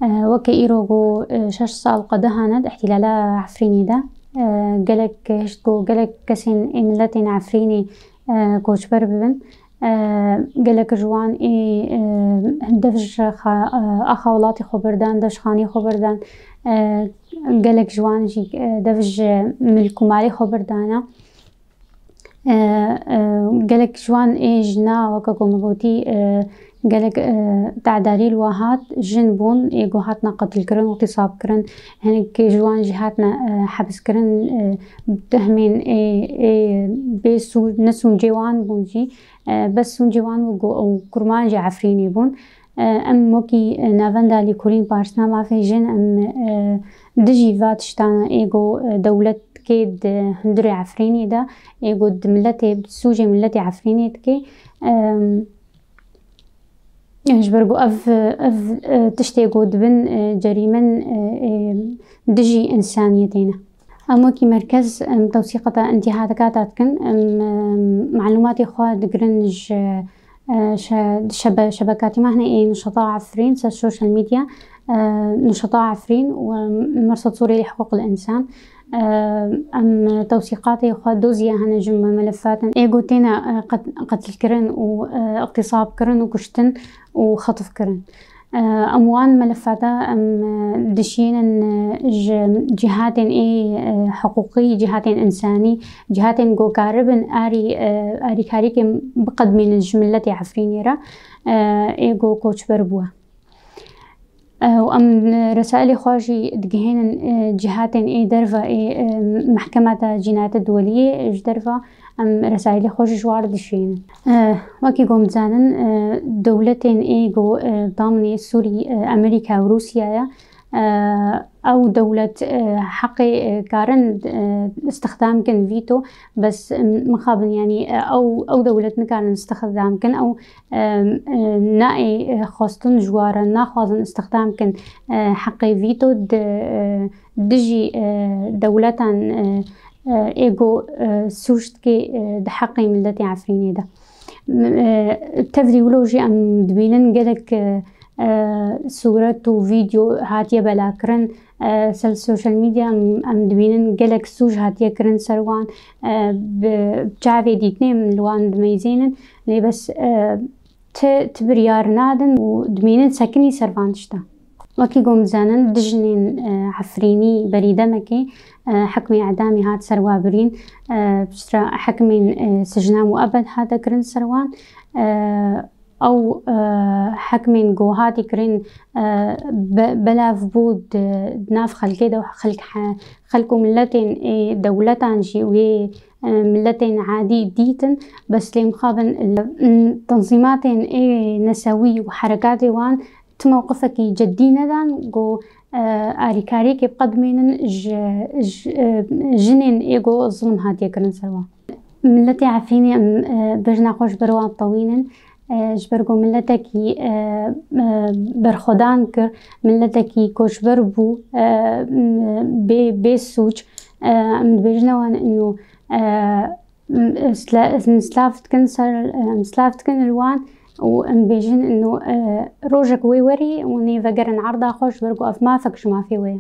وكي إيروغو 6 سال قدهاند احتلالا عفريني دا قالك هشتكو قالك كسين ملتين عفريني كوشبر ببن قالك جوان دفج أخا ولاتي خبردان دفج خاني خبردان قالك جوان جي دفج ملكو مالي خبردانا قالك جوان جنا وكاكو مبوتي قالك تعداري الواهات جنبون إيجو هاتنا قتل كرن واغتصاب كرن هنك جوان جهاتنا حبس كرن بتهمين بيسو نسون جوان بونجي بس سون جوان وقو كرمان جي عفريني بون ام موكي نافندا لي كورين بارسنا ما في جن ام دجي فاتشتانا إيجو دولة كيد هندري عفريني دا إيجو ملتي بسوجي ملتي عفريني تكي جبرقو أف تشتيقو دبن جريمن دجي إنسانيتين أموكي مركز توثيقة انتهاكات كن معلوماتي خوا دقرنج شبكاتي ما هنا نشطاء عفرين السوشيال ميديا نشطاء عفرين ومرصد سوري لحقوق الإنسان ام توثيقاتي خوا دوزيا هنا جمع ملفات ايغو تينا قتل كرن واغتصاب كرن وكشتن وخطف كرن اموان ملفاتا ام دشين جهاتين حقوقي جهاتين انساني جهاتين جو كاربن اري كاريكي بقد من الجملة عفرينيرا ايغو كوتش بربوا وأم رسائل خواجي دقهين جهاتين درفا محكمة جنايات الدولية درفا أم رسائل خواجي جوار دشين وكي قوم زانن دولتين جو ضامنة سوري أمريكا وروسيا أو دولة حقي كارن استخدام كن فيتو بس مخابن يعني أو دولة كارن استخدام كن أو نائي خاصتن جوارا ناخوازن استخدام كن حقي فيتو دجي دولتان إيجو سوشتكي دحقي ملتي عفريني دا تفريولوجي أم دبينن قدك صورة وفيديو هاتيا بلاكرن السوشيال ميديا ام دبينن قالك سوج هاتيا كرن سروان بجعفي ديتني من لوان دميزينن لي بس تبريار نادن ودمينن سكني سروانشتا وكي قوم زانن دجنين عفريني بريدة مكي حكمي اعدامي هات سروابرين بشترا حكمين سجنا مؤبد هذا كرن سروان أو حكمين جوهاتي كرين بلاف بود ناف خلقي دو خلقو ملتين دولتان جي ملتين عادي ديتن بس لي مخابن تنظيماتين نسوي وحركاتي وان تموقفك جدينا دان جو آريكاريكي بقدمين جنين إيجو الظلم هاتي كرين سوا ملتي عفيني برجنا خوش بروان طويلا جبرگو ملتکی برخودان کر ملتکی کوچبر بو به سوچ من بجنوان انو مسلافت کن الوان و ام بيجن انو روجك ويوري وني فقرن عرضا خوش برگو اف ما فكش ما في ويا